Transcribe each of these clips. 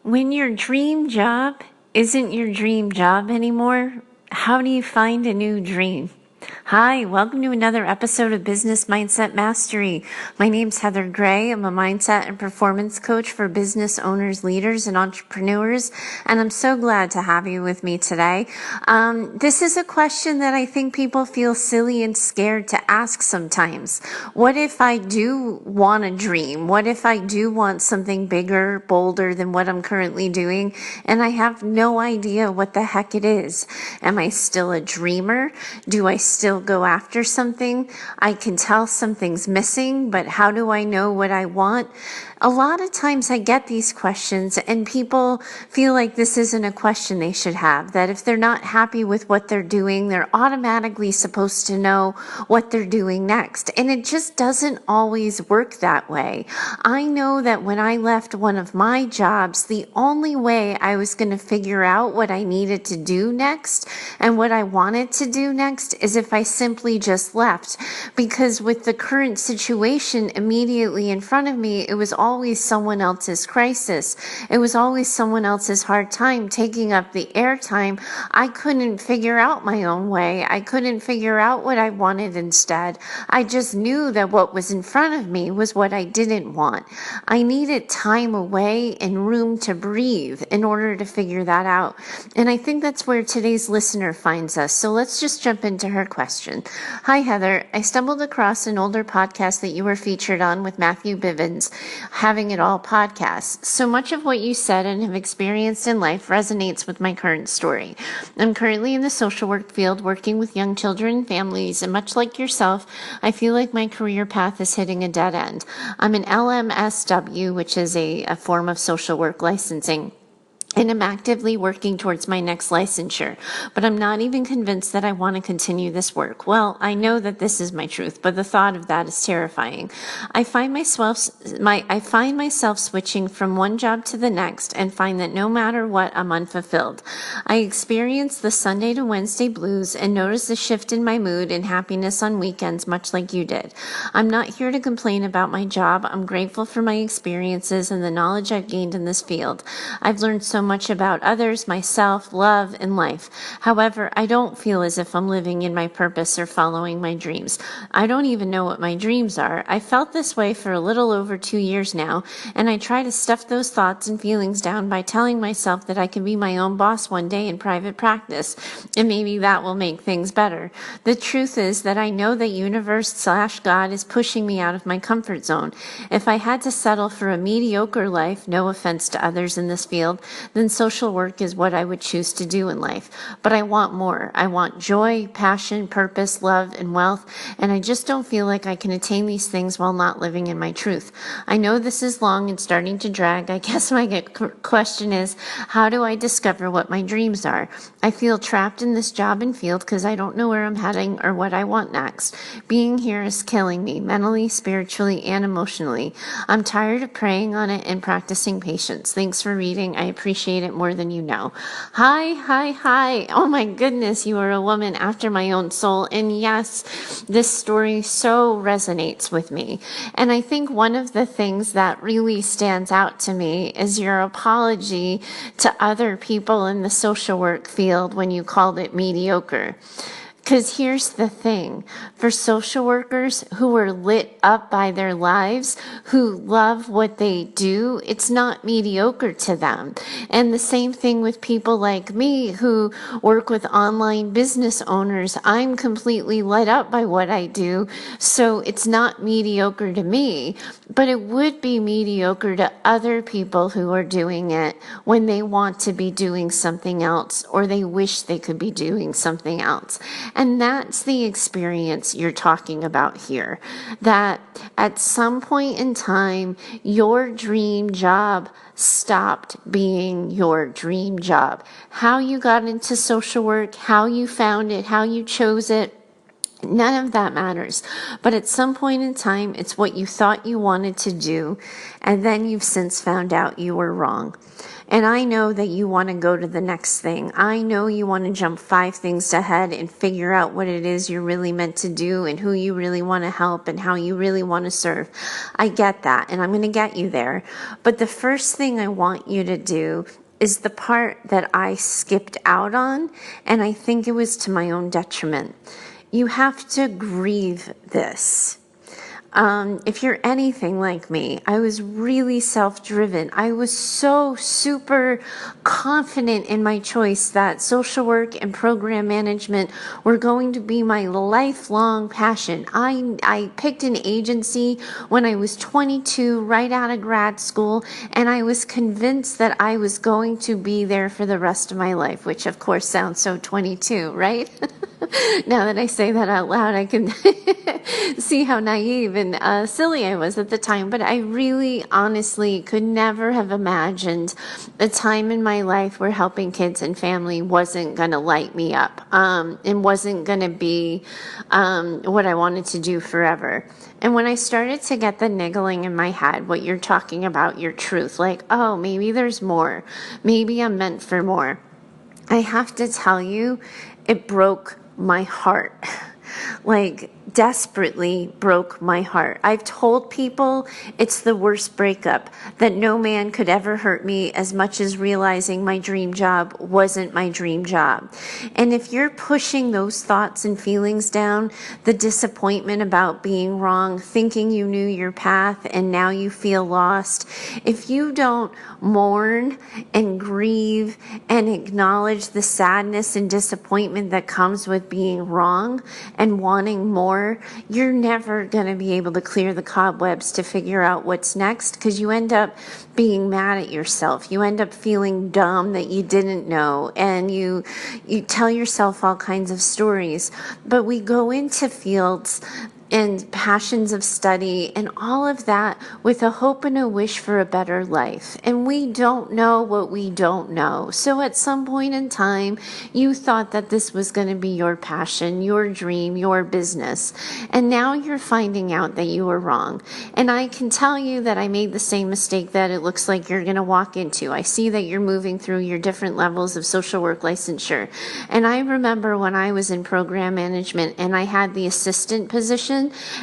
When your dream job isn't your dream job anymore, how do you find a new dream? Hi, welcome to another episode of Business Mindset Mastery. My name's Heather Gray. I'm a mindset and performance coach for business owners, leaders, and entrepreneurs, and I'm so glad to have you with me today. This is a question that I think people feel silly and scared to ask sometimes. What if I do want a dream? What if I do want something bigger, bolder than what I'm currently doing, and I have no idea what the heck it is? Am I still a dreamer? Do I still go after something? I can tell something's missing, but how do I know what I want? A lot of times I get these questions and people feel like this isn't a question they should have, that if they're not happy with what they're doing, they're automatically supposed to know what they're doing next. And it just doesn't always work that way. I know that when I left one of my jobs, the only way I was going to figure out what I needed to do next and what I wanted to do next is if I simply just left. Because with the current situation immediately in front of me, it was always someone else's crisis. It was always someone else's hard time taking up the airtime. I couldn't figure out my own way. I couldn't figure out what I wanted instead. I just knew that what was in front of me was what I didn't want. I needed time away and room to breathe in order to figure that out. And I think that's where today's listener finds us. So let's just jump into her question. Hi, Heather. I stumbled across an older podcast that you were featured on with Matthew Bivens, Having It All podcast. So much of what you said and have experienced in life resonates with my current story. I'm currently in the social work field working with young children and families, and much like yourself, I feel like my career path is hitting a dead end. I'm an LMSW, which is a form of social work licensing, and I'm actively working towards my next licensure, but I'm not even convinced that I want to continue this work. Well, I know that this is my truth, but the thought of that is terrifying. I find myself switching from one job to the next and find that no matter what, I'm unfulfilled. I experience the Sunday to Wednesday blues and notice the shift in my mood and happiness on weekends, much like you did. I'm not here to complain about my job. I'm grateful for my experiences and the knowledge I've gained in this field. I've learned so much about others, myself, love, and life. However, I don't feel as if I'm living in my purpose or following my dreams. I don't even know what my dreams are. I felt this way for a little over 2 years now, and I try to stuff those thoughts and feelings down by telling myself that I can be my own boss one day in private practice, and maybe that will make things better. The truth is that I know the universe/God is pushing me out of my comfort zone. If I had to settle for a mediocre life, no offense to others in this field, then social work is what I would choose to do in life. But I want more. I want joy, passion, purpose, love, and wealth, and I just don't feel like I can attain these things while not living in my truth. I know this is long and starting to drag. I guess my question is, how do I discover what my dreams are? I feel trapped in this job and field because I don't know where I'm heading or what I want next. Being here is killing me, mentally, spiritually, and emotionally. I'm tired of praying on it and practicing patience. Thanks for reading. I appreciate it more than you know. Hi. Oh my goodness, you are a woman after my own soul. And yes, this story so resonates with me. And I think one of the things that really stands out to me is your apology to other people in the social work field when you called it mediocre. Because here's the thing, for social workers who are lit up by their lives, who love what they do, it's not mediocre to them. And the same thing with people like me who work with online business owners. I'm completely lit up by what I do, so it's not mediocre to me, but it would be mediocre to other people who are doing it when they want to be doing something else or they wish they could be doing something else. And that's the experience you're talking about here, that at some point in time, your dream job stopped being your dream job. How you got into social work, how you found it, how you chose it, none of that matters. But at some point in time, it's what you thought you wanted to do, and then you've since found out you were wrong. And I know that you want to go to the next thing. I know you want to jump 5 things ahead and figure out what it is you're really meant to do and who you really want to help and how you really want to serve. I get that, and I'm going to get you there. But the first thing I want you to do is the part that I skipped out on, and I think it was to my own detriment. You have to grieve this. If you're anything like me, I was really self-driven. I was so super confident in my choice that social work and program management were going to be my lifelong passion. I picked an agency when I was 22, right out of grad school, and I was convinced that I was going to be there for the rest of my life, which of course sounds so 22, right? Now that I say that out loud, I can see how naive and silly I was at the time. But I really, honestly could never have imagined a time in my life where helping kids and family wasn't going to light me up and wasn't going to be what I wanted to do forever. And when I started to get the niggling in my head, what you're talking about, your truth, like, oh, maybe there's more. Maybe I'm meant for more. I have to tell you, it broke my heart. Like, desperately broke my heart. I've told people it's the worst breakup, that no man could ever hurt me as much as realizing my dream job wasn't my dream job. And if you're pushing those thoughts and feelings down, the disappointment about being wrong, thinking you knew your path and now you feel lost, if you don't mourn and grieve and acknowledge the sadness and disappointment that comes with being wrong and wanting more, you're never going to be able to clear the cobwebs to figure out what's next, because you end up being mad at yourself. You end up feeling dumb that you didn't know, and you tell yourself all kinds of stories. But we go into fields and passions of study and all of that with a hope and a wish for a better life. And we don't know what we don't know. So at some point in time, you thought that this was going to be your passion, your dream, your business. And now you're finding out that you were wrong. And I can tell you that I made the same mistake that it looks like you're going to walk into. I see that you're moving through your different levels of social work licensure. And I remember when I was in program management and I had the assistant position,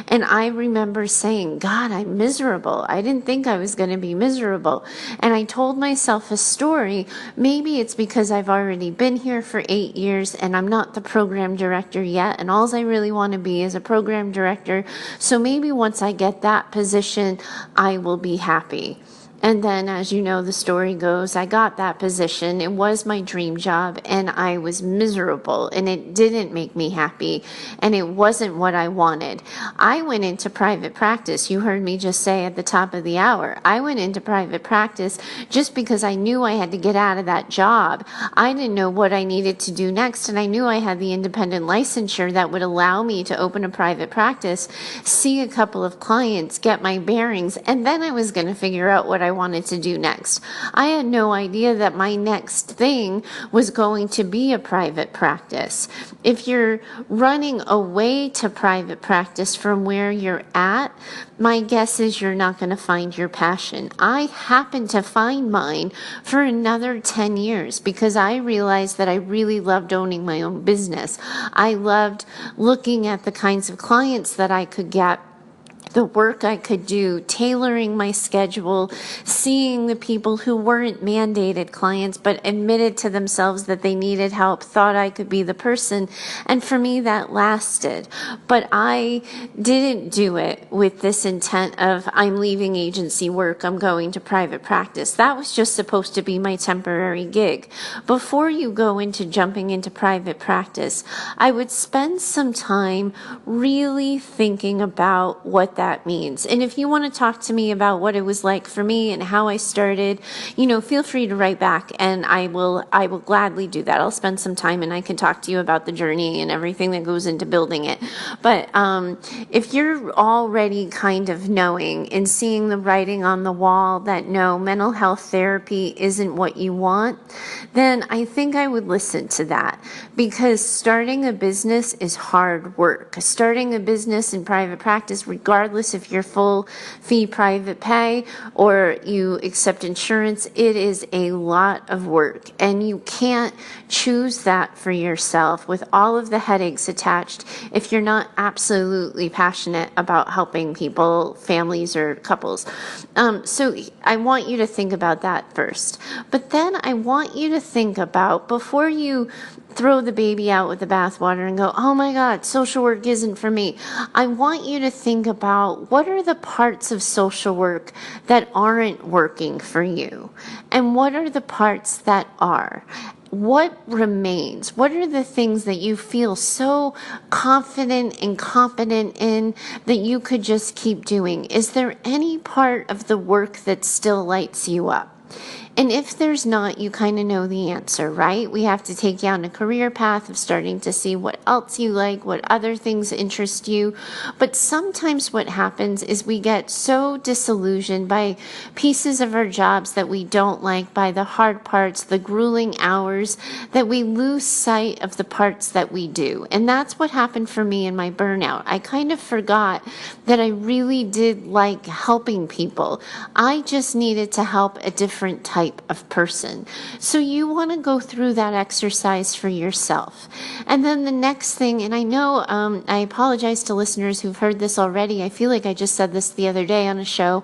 and I remember saying, God, I'm miserable. I didn't think I was going to be miserable. And I told myself a story. Maybe it's because I've already been here for 8 years and I'm not the program director yet. And all I really want to be is a program director. So maybe once I get that position, I will be happy. And then, as you know, the story goes, I got that position. It was my dream job, and I was miserable, and it didn't make me happy, and it wasn't what I wanted. I went into private practice. You heard me just say at the top of the hour, I went into private practice just because I knew I had to get out of that job. I didn't know what I needed to do next, and I knew I had the independent licensure that would allow me to open a private practice, see a couple of clients, get my bearings, and then I was going to figure out what I wanted to do next. I had no idea that my next thing was going to be a private practice. If you're running away to private practice from where you're at, my guess is you're not going to find your passion. I happened to find mine for another 10 years because I realized that I really loved owning my own business. I loved looking at the kinds of clients that I could get, the work I could do, tailoring my schedule, seeing the people who weren't mandated clients but admitted to themselves that they needed help, thought I could be the person. And for me, that lasted. But I didn't do it with this intent of, I'm leaving agency work, I'm going to private practice. That was just supposed to be my temporary gig. Before you go into jumping into private practice, I would spend some time really thinking about what that means. And if you want to talk to me about what it was like for me and how I started, feel free to write back, and I will gladly do that. I'll spend some time and I can talk to you about the journey and everything that goes into building it. But if you're already kind of knowing and seeing the writing on the wall that no, mental health therapy isn't what you want, then I think I would listen to that, because starting a business is hard work. Starting a business in private practice, regardless regardless if you're full fee private pay or you accept insurance. It is a lot of work, and you can't choose that for yourself with all of the headaches attached if you're not absolutely passionate about helping people, families, or couples. So I want you to think about that first. But then I want you to think about, before you throw the baby out with the bathwater and go, oh my God, social work isn't for me, I want you to think about, what are the parts of social work that aren't working for you? And what are the parts that are? What remains? What are the things that you feel so confident and competent in that you could just keep doing? Is there any part of the work that still lights you up? And if there's not, you kind of know the answer, right? We have to take you on a career path of starting to see what else you like, what other things interest you. But sometimes what happens is we get so disillusioned by pieces of our jobs that we don't like, by the hard parts, the grueling hours, that we lose sight of the parts that we do. And that's what happened for me in my burnout. I kind of forgot that I really did like helping people. I just needed to help a different type of person. So you want to go through that exercise for yourself. And then the next thing, and I know I apologize to listeners who've heard this already. I feel like I just said this the other day on a show.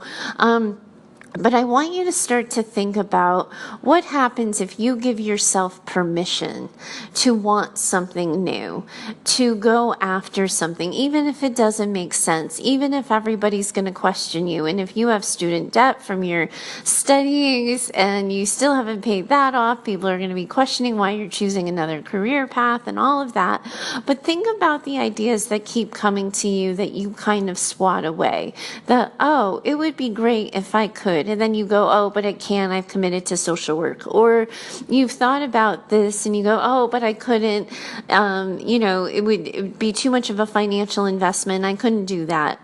But I want you to start to think about what happens if you give yourself permission to want something new, to go after something, even if it doesn't make sense, even if everybody's going to question you. And if you have student debt from your studies and you still haven't paid that off, people are going to be questioning why you're choosing another career path and all of that. But think about the ideas that keep coming to you that you kind of swat away. That, oh, it would be great if I could. And then you go, oh, but I can't, I've committed to social work. Or you've thought about this and you go, oh, but I couldn't, it would be too much of a financial investment. I couldn't do that.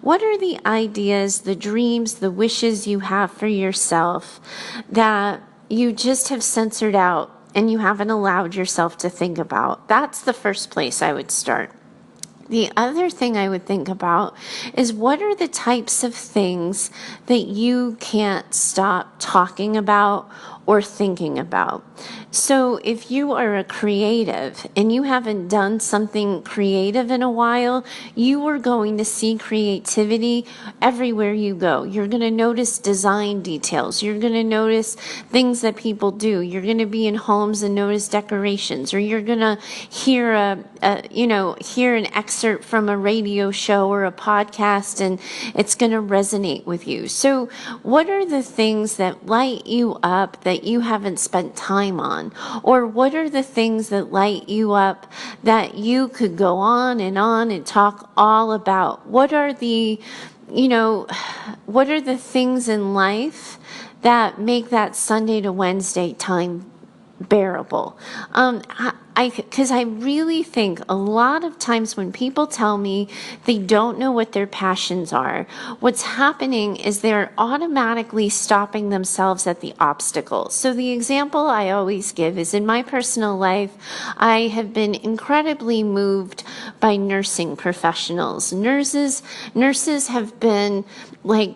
What are the ideas, the dreams, the wishes you have for yourself that you just have censored out and you haven't allowed yourself to think about? That's the first place I would start. The other thing I would think about is, what are the types of things that you can't stop talking about or thinking about? So if you are a creative and you haven't done something creative in a while, you are going to see creativity everywhere you go. You're going to notice design details. You're going to notice things that people do. You're going to be in homes and notice decorations, or you're going to hear hear an excerpt from a radio show or a podcast, and it's going to resonate with you. So what are the things that light you up that you haven't spent time on? Or what are the things that light you up that you could go on and talk all about? What are the things in life that make that Sunday to Wednesday time bearable? Because I really think a lot of times when people tell me they don't know what their passions are, what's happening is they're automatically stopping themselves at the obstacle. So the example I always give is, in my personal life, I have been incredibly moved by nursing professionals. Nurses have been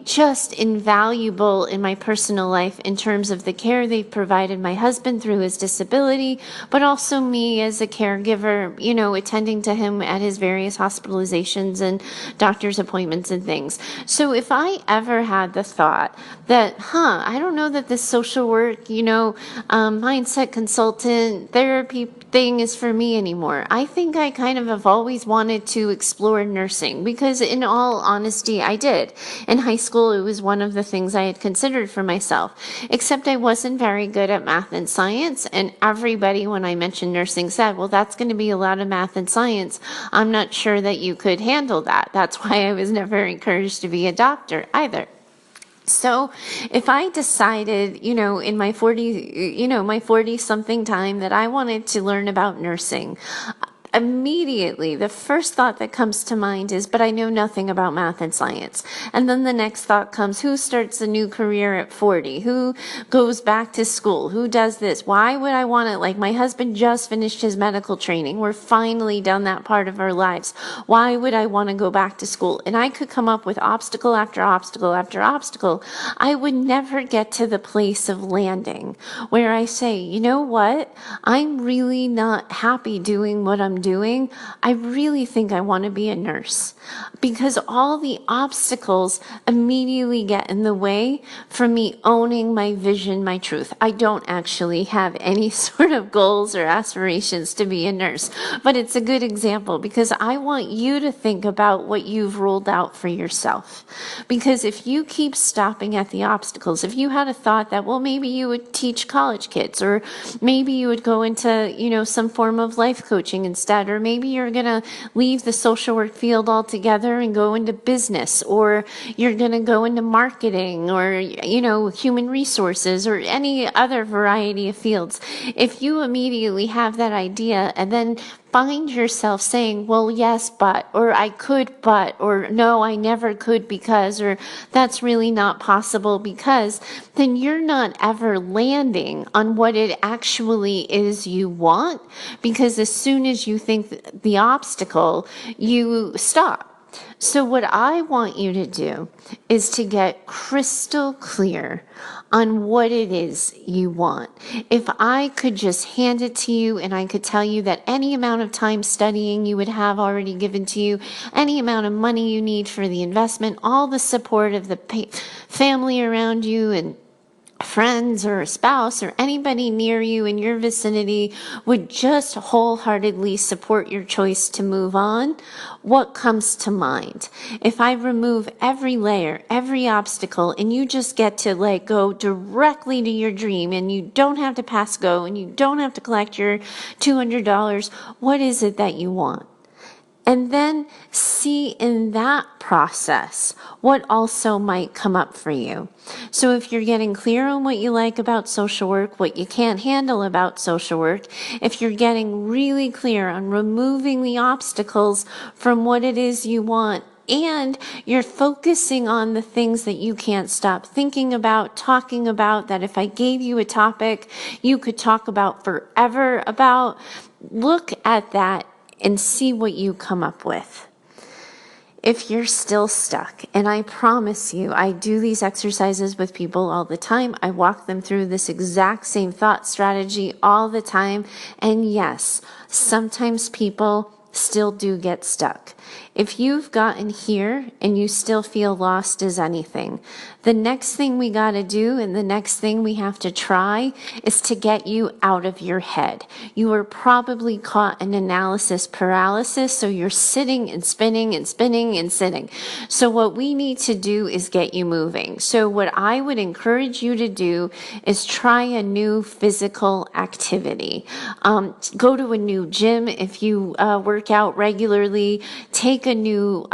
just invaluable in my personal life in terms of the care they've provided my husband through his disability, but also me as a caregiver, attending to him at his various hospitalizations and doctor's appointments and things. So if I ever had the thought that, I don't know that this social work, mindset consultant, therapy thing is for me anymore, I think I kind of have always wanted to explore nursing, because in all honesty, I did. In high school, it was one of the things I had considered for myself, except I wasn't very good at math and science, and everybody, when I mentioned nursing, said, well, that's going to be a lot of math and science. I'm not sure that you could handle that. That's why I was never encouraged to be a doctor either. So if I decided, in my 40 something time that I wanted to learn about nursing, immediately the first thought that comes to mind is, but I know nothing about math and science. And then the next thought comes, who starts a new career at 40? Who goes back to school? Who does this? Why would I want to, like, my husband just finished his medical training. We're finally done that part of our lives. Why would I want to go back to school? And I could come up with obstacle after obstacle after obstacle. I would never get to the place of landing where I say, you know what? I'm really not happy doing what I'm doing. I really think I want to be a nurse, because all the obstacles immediately get in the way from me owning my vision, my truth. I don't actually have any sort of goals or aspirations to be a nurse, but it's a good example because I want you to think about what you've ruled out for yourself. Because if you keep stopping at the obstacles, if you had a thought that, well, maybe you would teach college kids, or maybe you would go into, some form of life coaching instead, or maybe you're going to leave the social work field altogether and go into business, or you're going to go into marketing, or, human resources, or any other variety of fields. If you immediately have that idea and then find yourself saying, well, yes, but, or I could, but, or no, I never could because, or that's really not possible because, then you're not ever landing on what it actually is you want, because as soon as you think the obstacle, you stop. So what I want you to do is to get crystal clear on what it is you want. If I could just hand it to you and I could tell you that any amount of time studying you would have already given to you, any amount of money you need for the investment, all the support of the family around you and friends or a spouse or anybody near you in your vicinity would just wholeheartedly support your choice to move on, what comes to mind? If I remove every layer, every obstacle, and you just get to go directly to your dream, and you don't have to pass go, and you don't have to collect your $200, what is it that you want? And then see in that process what also might come up for you. So if you're getting clear on what you like about social work, what you can't handle about social work, if you're getting really clear on removing the obstacles from what it is you want, and you're focusing on the things that you can't stop thinking about, talking about, that if I gave you a topic you could talk about forever about, look at that and see what you come up with. If you're still stuck, and I promise you, I do these exercises with people all the time. I walk them through this exact same thought strategy all the time. And yes, sometimes people still do get stuck. If you've gotten here and you still feel lost as anything, the next thing we got to do and the next thing we have to try is to get you out of your head. You are probably caught in analysis paralysis, so you're sitting and spinning and spinning and sitting. So what we need to do is get you moving. So what I would encourage you to do is try a new physical activity. Go to a new gym if you work out regularly. Take a new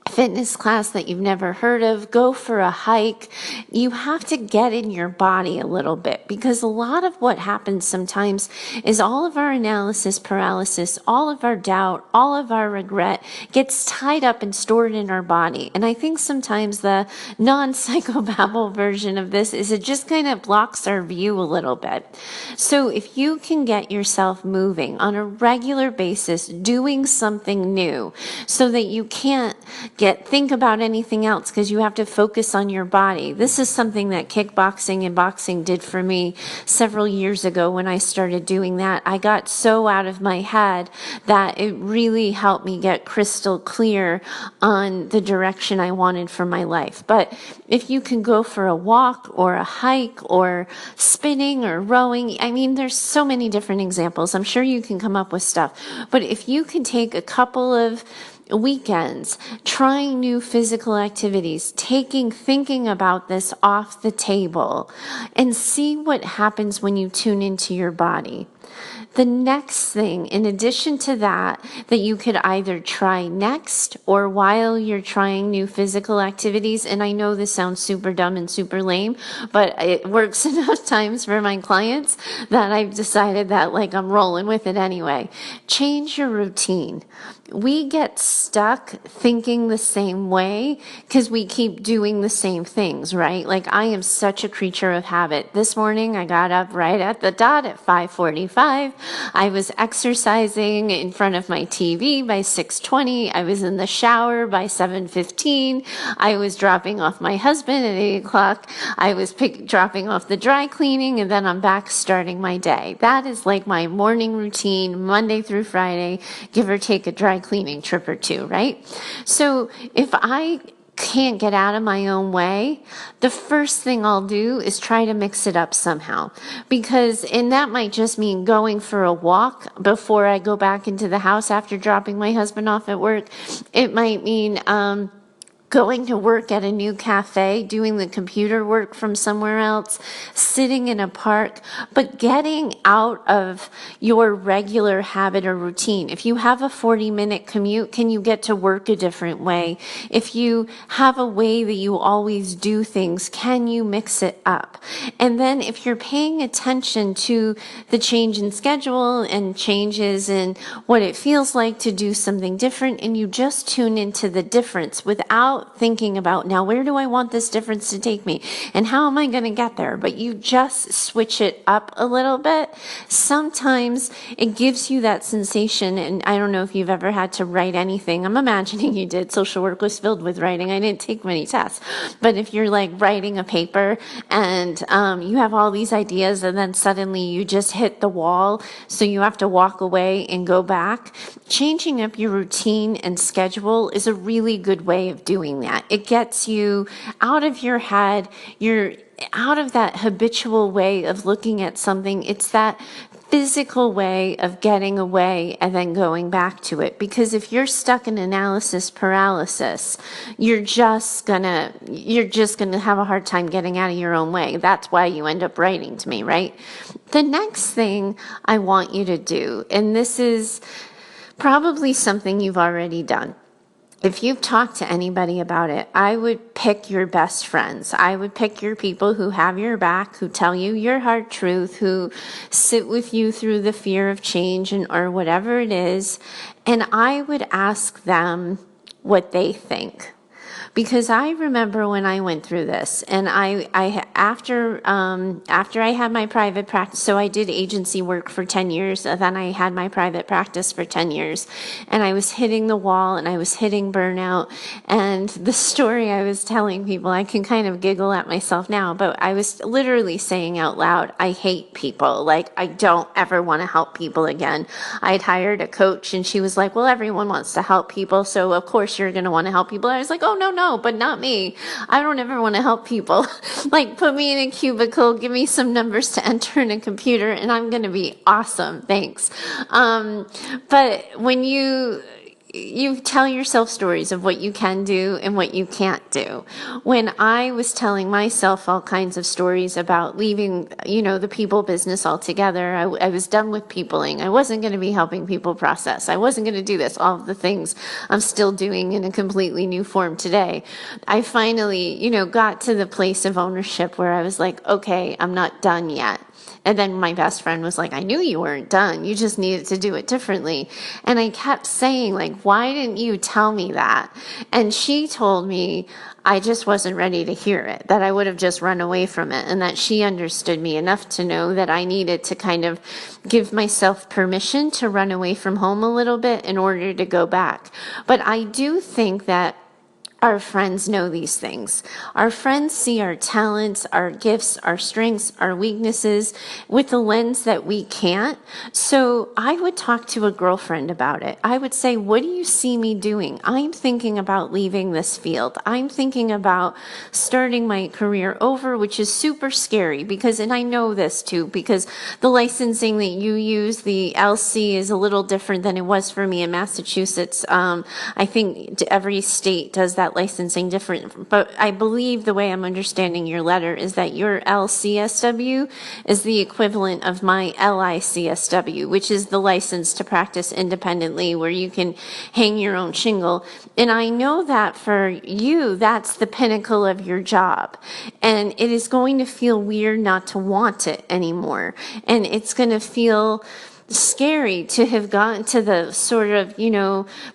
fitness class that you've never heard of, go for a hike. You have to get in your body a little bit, because a lot of what happens sometimes is all of our analysis paralysis, all of our doubt, all of our regret gets tied up and stored in our body. And I think sometimes the non-psychobabble version of this is it just kind of blocks our view a little bit. So if you can get yourself moving on a regular basis, doing something new so that you can't think about anything else because you have to focus on your body. This is something that kickboxing and boxing did for me several years ago when I started doing that. I got so out of my head that it really helped me get crystal clear on the direction I wanted for my life. But if you can go for a walk or a hike or spinning or rowing, I mean, there's so many different examples. I'm sure you can come up with stuff. But if you can take a couple of weekends, trying new physical activities, thinking about this off the table, and see what happens when you tune into your body. The next thing, in addition to that you could either try next or while you're trying new physical activities, and I know this sounds super dumb and super lame, but it works enough times for my clients that I've decided that like I'm rolling with it anyway. Change your routine. We get stuck thinking the same way because we keep doing the same things, right? Like I am such a creature of habit. This morning I got up right at the dot at 5:45. I was exercising in front of my TV by 6:20. I was in the shower by 7:15. I was dropping off my husband at 8 o'clock. I was dropping off the dry cleaning, and then I'm back starting my day. That is like my morning routine, Monday through Friday, give or take a dry cleaning trip or two, right? So if I can't get out of my own way, the first thing I'll do is try to mix it up somehow. And that might just mean going for a walk before I go back into the house after dropping my husband off at work. It might mean, going to work at a new cafe, doing the computer work from somewhere else, sitting in a park, but getting out of your regular habit or routine. If you have a 40-minute commute, can you get to work a different way? If you have a way that you always do things, can you mix it up? And then if you're paying attention to the change in schedule and changes in what it feels like to do something different, and you just tune into the difference without thinking about, now where do I want this difference to take me and how am I going to get there, but you just switch it up a little bit, sometimes it gives you that sensation. And I don't know if you've ever had to write anything. I'm imagining you did. Social work was filled with writing. I didn't take many tests, but if you're like writing a paper and you have all these ideas and then suddenly you just hit the wall, so you have to walk away and go back, changing up your routine and schedule is a really good way of doing that. It gets you out of your head. You're out of that habitual way of looking at something. It's that physical way of getting away and then going back to it. Because if you're stuck in analysis paralysis, you're just gonna have a hard time getting out of your own way. That's why you end up writing to me, right? The next thing I want you to do, and this is probably something you've already done. If you've talked to anybody about it, I would pick your best friends. I would pick your people who have your back, who tell you your hard truth, who sit with you through the fear of change or whatever it is. And I would ask them what they think. Because I remember when I went through this, and after I had my private practice, so I did agency work for 10 years, and then I had my private practice for 10 years, and I was hitting the wall, and I was hitting burnout, and the story I was telling people, I can kind of giggle at myself now, but I was literally saying out loud, I hate people. Like, I don't ever want to help people again. I'd hired a coach, and she was like, well, everyone wants to help people, so of course you're going to want to help people. I was like, oh, no, but not me. I don't ever want to help people. Like, put me in a cubicle, give me some numbers to enter in a computer, and I'm going to be awesome. Thanks. But when you tell yourself stories of what you can do and what you can't do. When I was telling myself all kinds of stories about leaving, the people business altogether, I was done with peopling. I wasn't going to be helping people process. I wasn't going to do this. All of the things I'm still doing in a completely new form today. I finally, got to the place of ownership where I was like, okay, I'm not done yet. And then my best friend was like, I knew you weren't done. You just needed to do it differently. And I kept saying, like, why didn't you tell me that? And she told me I just wasn't ready to hear it, that I would have just run away from it, and that she understood me enough to know that I needed to kind of give myself permission to run away from home a little bit in order to go back. But I do think that our friends know these things. Our friends see our talents, our gifts, our strengths, our weaknesses with a lens that we can't. So I would talk to a girlfriend about it. I would say, what do you see me doing? I'm thinking about leaving this field. I'm thinking about starting my career over, which is super scary and I know this too, because the licensing that you use, the LC, is a little different than it was for me in Massachusetts. I think every state does that that licensing different, but I believe the way I'm understanding your letter is that your LCSW is the equivalent of my LICSW, which is the license to practice independently where you can hang your own shingle. And I know that for you, that's the pinnacle of your job. And it is going to feel weird not to want it anymore. And it's going to feel scary to have gotten to the sort of,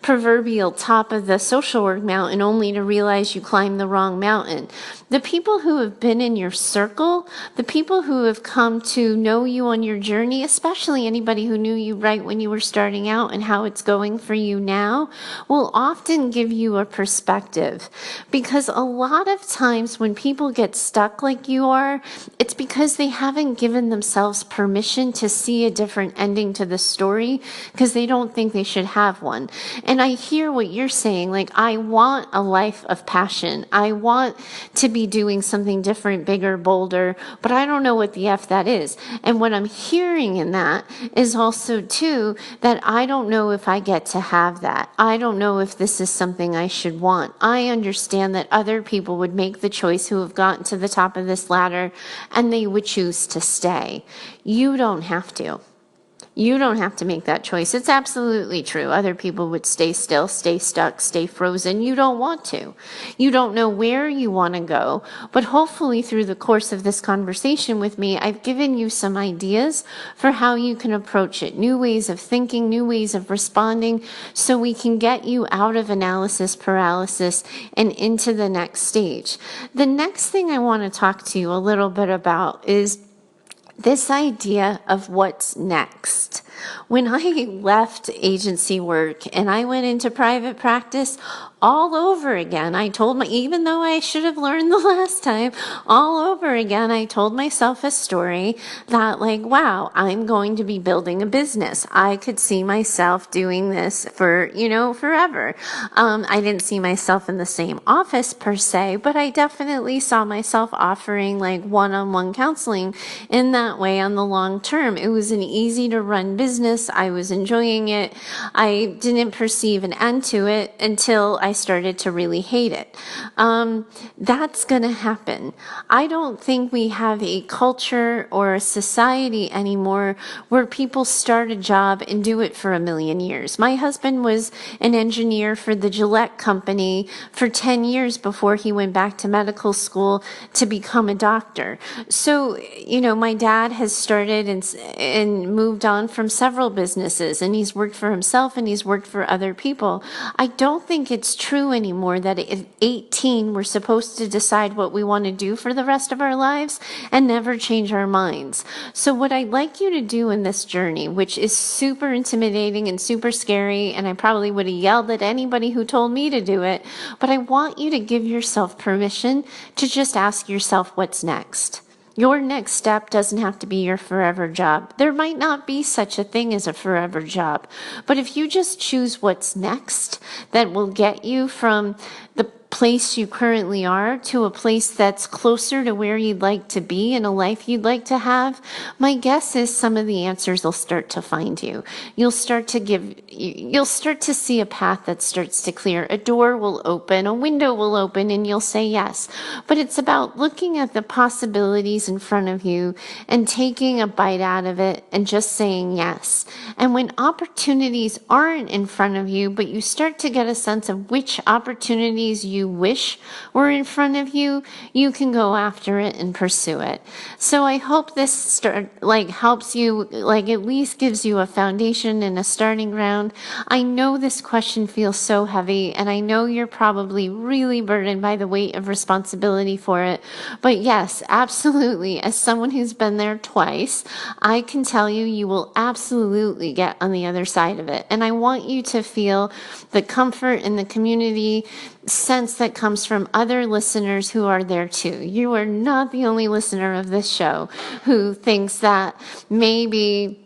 proverbial top of the social work mountain only to realize you climbed the wrong mountain. The people who have been in your circle, the people who have come to know you on your journey, especially anybody who knew you right when you were starting out and how it's going for you now, will often give you a perspective. Because a lot of times when people get stuck like you are, it's because they haven't given themselves permission to see a different ending to the story because they don't think they should have one. And I hear what you're saying, like, I want a life of passion. I want to be doing something different, bigger, bolder, but I don't know what the F that is. And what I'm hearing in that is also, too, that I don't know if I get to have that. I don't know if this is something I should want. I understand that other people would make the choice who have gotten to the top of this ladder and they would choose to stay. You don't have to. You don't have to make that choice. It's absolutely true. Other people would stay still, stay stuck, stay frozen. You don't want to. You don't know where you want to go. But hopefully through the course of this conversation with me, I've given you some ideas for how you can approach it. New ways of thinking, new ways of responding, so we can get you out of analysis paralysis and into the next stage. The next thing I want to talk to you a little bit about is this idea of what's next. When I left agency work and I went into private practice, all over again, even though I should have learned the last time, all over again, I told myself a story that, like, wow, I'm going to be building a business. I could see myself doing this for, forever. I didn't see myself in the same office per se, but I definitely saw myself offering like one-on-one counseling in that way on the long term. It was an easy to run business. I was enjoying it. I didn't perceive an end to it until I started to really hate it. That's going to happen. I don't think we have a culture or a society anymore where people start a job and do it for a million years. My husband was an engineer for the Gillette company for 10 years before he went back to medical school to become a doctor. So, my dad has started and moved on from several businesses, and he's worked for himself and he's worked for other people. I don't think it's true anymore that at 18 we're supposed to decide what we want to do for the rest of our lives and never change our minds. So what I'd like you to do in this journey, which is super intimidating and super scary, and I probably would have yelled at anybody who told me to do it, but I want you to give yourself permission to just ask yourself what's next. Your next step doesn't have to be your forever job. There might not be such a thing as a forever job. But if you just choose what's next, that will get you from the place you currently are to a place that's closer to where you'd like to be and a life you'd like to have, my guess is some of the answers will start to find you. You'll start to see a path that starts to clear. A door will open, a window will open, and you'll say yes. But it's about looking at the possibilities in front of you and taking a bite out of it and just saying yes. And when opportunities aren't in front of you, but you start to get a sense of which opportunities you wish were in front of you, you can go after it and pursue it. So I hope this helps you, at least gives you a foundation and a starting ground. I know this question feels so heavy, and I know you're probably really burdened by the weight of responsibility for it. But yes, absolutely, as someone who's been there twice, I can tell you, you will absolutely get on the other side of it. And I want you to feel the comfort and the community sense that comes from other listeners who are there too. You are not the only listener of this show who thinks that maybe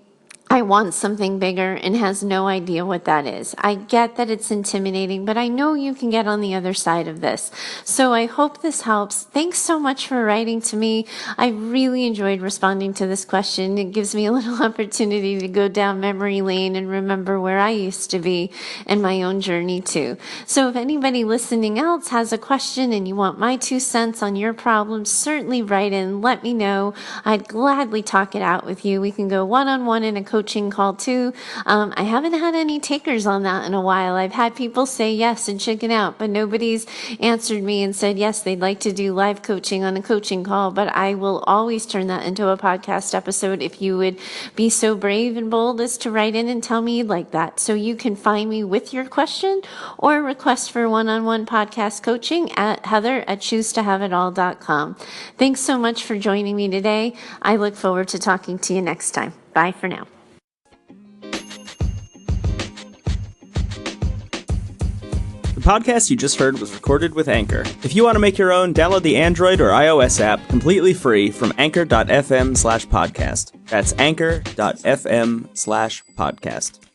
I want something bigger and has no idea what that is. I get that it's intimidating, but I know you can get on the other side of this. So I hope this helps. Thanks so much for writing to me. I really enjoyed responding to this question. It gives me a little opportunity to go down memory lane and remember where I used to be and my own journey too. So if anybody listening else has a question and you want my 2 cents on your problem, certainly write in. Let me know. I'd gladly talk it out with you. We can go one-on-one in a coaching call too. I haven't had any takers on that in a while. I've had people say yes and chicken out, but nobody's answered me and said yes, they'd like to do live coaching on a coaching call. But I will always turn that into a podcast episode if you would be so brave and bold as to write in and tell me you'd like that. So you can find me with your question or request for one-on-one podcast coaching at heather@choosetohaveitall.com. Thanks so much for joining me today. I look forward to talking to you next time. Bye for now. The podcast you just heard was recorded with Anchor. If you want to make your own, download the Android or iOS app completely free from anchor.fm/podcast. That's anchor.fm/podcast.